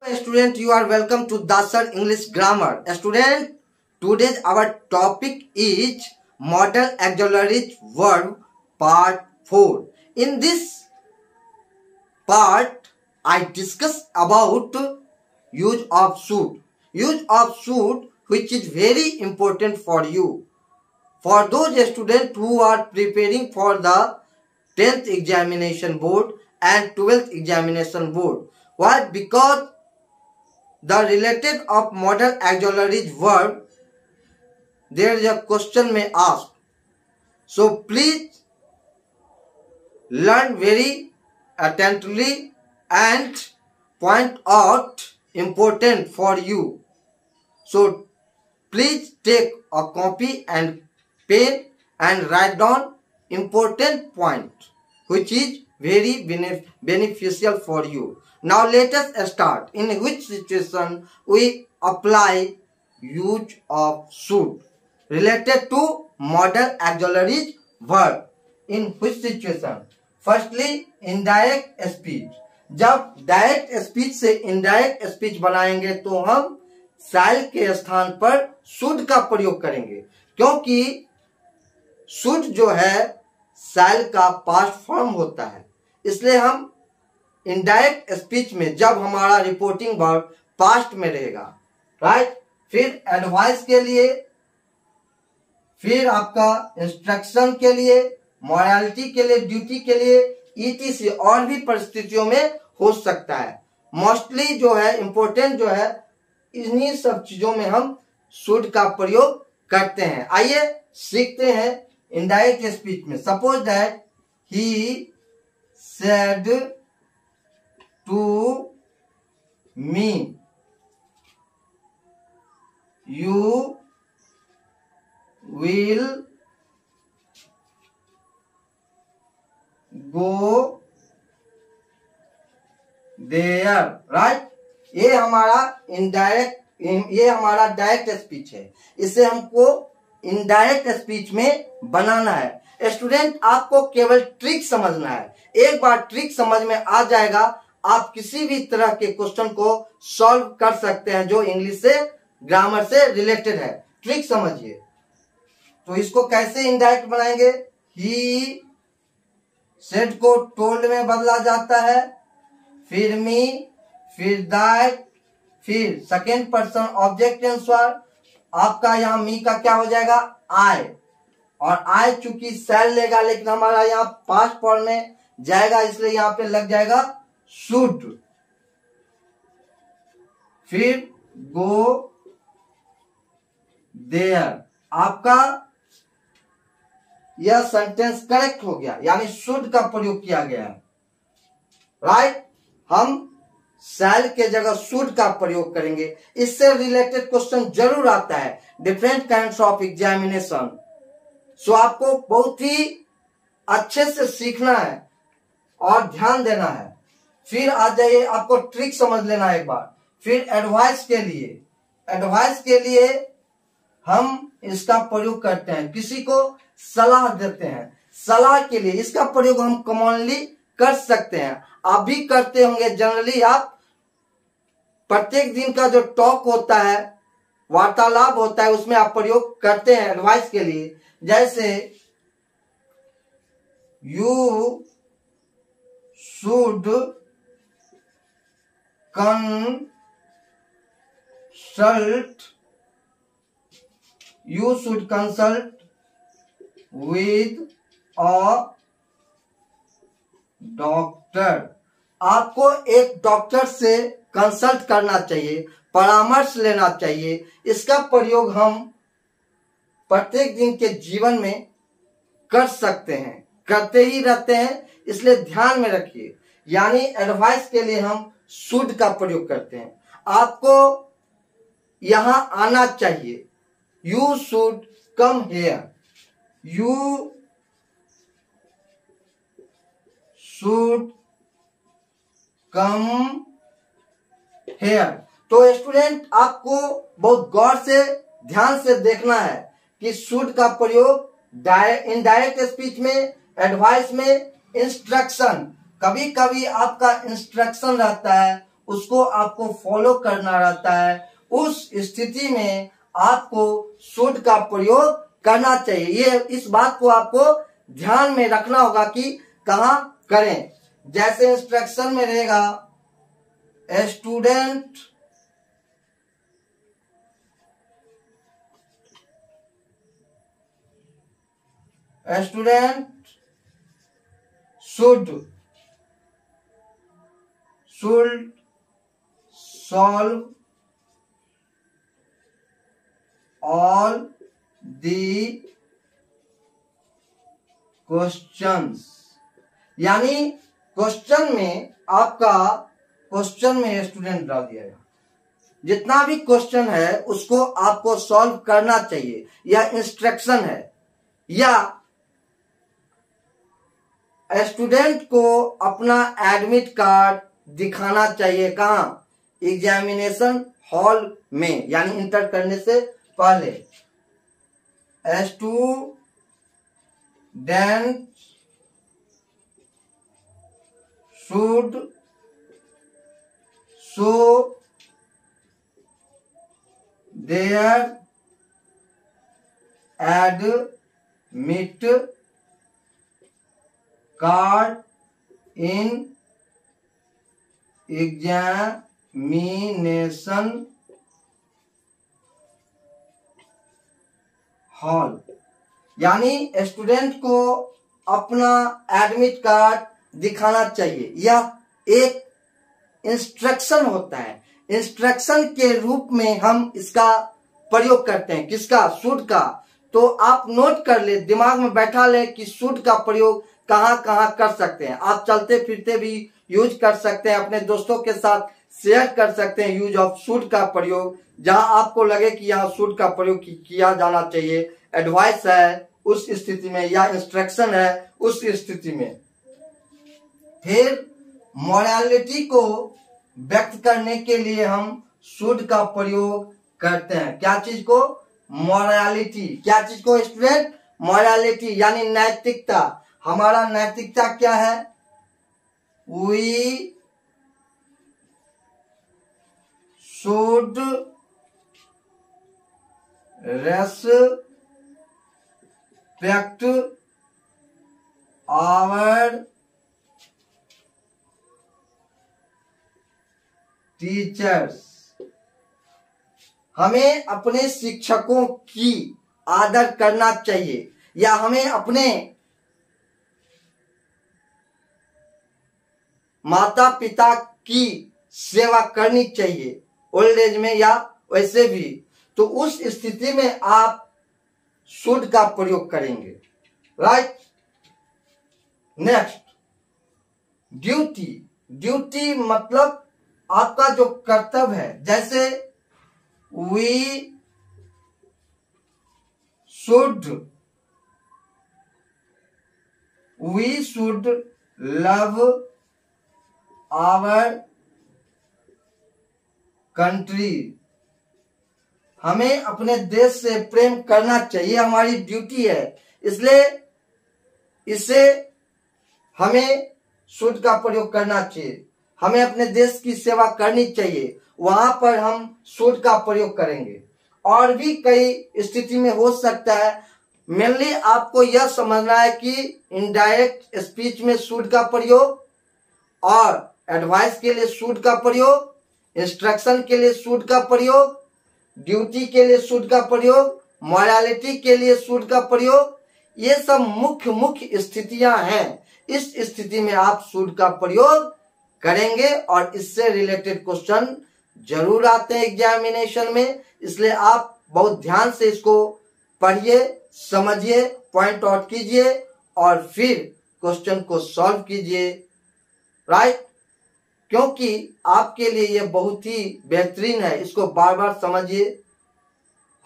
Student, you are welcome to Dasar English Grammar. Student, today's our topic is modal auxiliary verb part 4. In this part, I discuss about use of should. Use of should, which is very important for you. For those students who are preparing for the 10th examination board and 12th examination board. Why? Because the related of modal auxiliary verb, there is a question may ask. So please learn very attentively and point out important for you. So please take a copy and pen and write down important point which is very beneficial for you. Now let us start. In which situation we apply use of should related to modal auxiliary verb? In which situation? Firstly, indirect speech. जब direct speech से indirect speech बनाएंगे तो हम शैल के स्थान पर should का प्रयोग करेंगे, क्योंकि शुड जो है शैल का पास्ट फॉर्म होता है। इसलिए हम इनडायरेक्ट स्पीच में जब हमारा रिपोर्टिंग वर्ब पास्ट में रहेगा, राइट, फिर एडवाइस के लिए, फिर आपका इंस्ट्रक्शन के लिए, मॉरलिटी के लिए, ड्यूटी के लिए, ईटीसी और भी परिस्थितियों में हो सकता है। मोस्टली जो है इंपॉर्टेंट जो है इन्हीं सब चीजों में हम शुड का प्रयोग करते हैं। आइए सीखते हैं इनडायरेक्ट स्पीच में। Suppose that he said to me you will go there, right. ये हमारा इनडायरेक्ट, ये हमारा डायरेक्ट स्पीच है। इसे हमको इनडायरेक्ट स्पीच में बनाना है। स्टूडेंट, आपको केवल ट्रिक समझना है। एक बार ट्रिक समझ में आ जाएगा, आप किसी भी तरह के क्वेश्चन को सॉल्व कर सकते हैं जो इंग्लिश से, ग्रामर से रिलेटेड है। ट्रिक समझिए। तो इसको कैसे इनडायरेक्ट बनाएंगे? ही सेड को टोल्ड में बदला जाता है, फिर मी, फिर दैट, फिर सेकेंड पर्सन ऑब्जेक्ट आंसर। आपका यहाँ मी का क्या हो जाएगा? आई, और आई चूंकि शैल लेगा लेकिन हमारा यहाँ पास्ट फॉर्म में जाएगा, इसलिए यहाँ पे लग जाएगा शुड। फिर गो देयर। आपका यह सेंटेंस करेक्ट हो गया, यानी शुड का प्रयोग किया गया है, राइट। हम शैल के जगह शुड का प्रयोग करेंगे। इससे रिलेटेड क्वेश्चन जरूर आता है डिफरेंट काइंड्स ऑफ एग्जामिनेशन। सो आपको बहुत ही अच्छे से सीखना है और ध्यान देना है। फिर आ जाइए, आपको ट्रिक समझ लेना है एक बार। फिर एडवाइस के लिए, एडवाइस के लिए हम इसका प्रयोग करते हैं, किसी को सलाह देते हैं। सलाह के लिए इसका प्रयोग हम कॉमनली कर सकते हैं, आप भी करते होंगे। जनरली आप प्रत्येक दिन का जो टॉक होता है, वार्तालाप होता है, उसमें आप प्रयोग करते हैं एडवाइस के लिए। जैसे you should consult with a doctor. आपको एक डॉक्टर से कंसल्ट करना चाहिए, परामर्श लेना चाहिए। इसका प्रयोग हम प्रत्येक दिन के जीवन में कर सकते हैं, करते ही रहते हैं, इसलिए ध्यान में रखिए। यानी एडवाइस के लिए हम शुड का प्रयोग करते हैं। आपको यहां आना चाहिए। You should come here, you should come here. तो स्टूडेंट, आपको बहुत गौर से, ध्यान से देखना है कि शुड का प्रयोग इनडायरेक्ट स्पीच में, एडवाइस में, इंस्ट्रक्शन, कभी कभी आपका इंस्ट्रक्शन रहता है उसको आपको फॉलो करना रहता है। उस स्थिति में आपको शुड का प्रयोग करना चाहिए। ये इस बात को आपको ध्यान में रखना होगा कि कहां करें। जैसे इंस्ट्रक्शन में रहेगा student should solve all the questions, यानी क्वेश्चन में आपका क्वेश्चन में स्टूडेंट डाल दिया गया, जितना भी क्वेश्चन है उसको आपको सॉल्व करना चाहिए। यह इंस्ट्रक्शन है। या स्टूडेंट को अपना एडमिट कार्ड दिखाना चाहिए कहां? एग्जामिनेशन हॉल में, यानी इंटर करने से पहले। Student should show their admit card in examination hall, यानी स्टूडेंट को अपना एडमिट कार्ड दिखाना चाहिए। यह एक इंस्ट्रक्शन होता है। इंस्ट्रक्शन के रूप में हम इसका प्रयोग करते हैं। किसका? शुड का। तो आप नोट कर ले, दिमाग में बैठा ले कि शुड का प्रयोग कहां कहां कर सकते हैं। आप चलते फिरते भी यूज कर सकते हैं, अपने दोस्तों के साथ शेयर कर सकते हैं यूज ऑफ शुड का प्रयोग। जहां आपको लगे कि यहाँ शुड का प्रयोग किया जाना चाहिए, एडवाइस है उस स्थिति में, या इंस्ट्रक्शन है उस स्थिति में। फिर मोरालिटी को व्यक्त करने के लिए हम शुड का प्रयोग करते हैं। क्या चीज को? मोरालिटी। क्या चीज को स्टूडेंट? मोरालिटी, यानी नैतिकता। हमारा नैतिकता क्या है? We should respect our teachers. हमें अपने शिक्षकों की आदर करना चाहिए, या हमें अपने माता पिता की सेवा करनी चाहिए, ओल्ड एज में या वैसे भी। तो उस स्थिति में आप शुड का प्रयोग करेंगे। राइट। Next, duty. ड्यूटी मतलब आपका जो कर्तव्य है। जैसे we should love our country. हमें अपने देश से प्रेम करना चाहिए, हमारी ड्यूटी है। इसलिए इससे हमें शुड का प्रयोग करना चाहिए। हमें अपने देश की सेवा करनी चाहिए, वहां पर हम शुड का प्रयोग करेंगे। और भी कई स्थिति में हो सकता है। मेनली आपको यह समझना है कि इनडायरेक्ट स्पीच में शुड का प्रयोग, और एडवाइस के लिए शुड का प्रयोग, इंस्ट्रक्शन के लिए शुड का प्रयोग, ड्यूटी के लिए शुड का प्रयोग, मोरालिटी के लिए शुड का प्रयोग, ये सब मुख्य स्थितियां हैं। इस स्थिति में आप शुड का प्रयोग करेंगे और इससे रिलेटेड क्वेश्चन जरूर आते हैं एग्जामिनेशन में। इसलिए आप बहुत ध्यान से इसको पढ़िए, समझिए, पॉइंट आउट कीजिए और फिर क्वेश्चन को सॉल्व कीजिए। राइट। क्योंकि आपके लिए ये बहुत ही बेहतरीन है, इसको बार बार समझिए।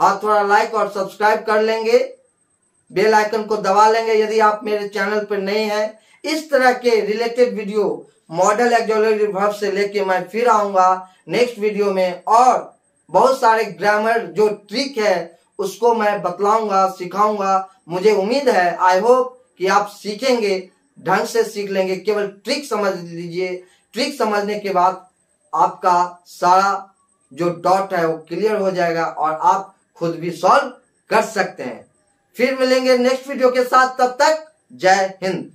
हाँ, थोड़ा लाइक और सब्सक्राइब कर लेंगे, बेल आइकन को दबा लेंगे यदि आप मेरे चैनल पर नए हैं। इस तरह के related video model auxiliary verb से लेके मैं फिर आऊंगा नेक्स्ट वीडियो में, और बहुत सारे ग्रामर जो ट्रिक है उसको मैं बतलाऊंगा, सिखाऊंगा। मुझे उम्मीद है, आई होप कि आप सीखेंगे, ढंग से सीख लेंगे। केवल ट्रिक समझ लीजिए, ट्रिक समझने के बाद आपका सारा जो डाउट है वो क्लियर हो जाएगा और आप खुद भी सॉल्व कर सकते हैं। फिर मिलेंगे नेक्स्ट वीडियो के साथ, तब तक जय हिंद।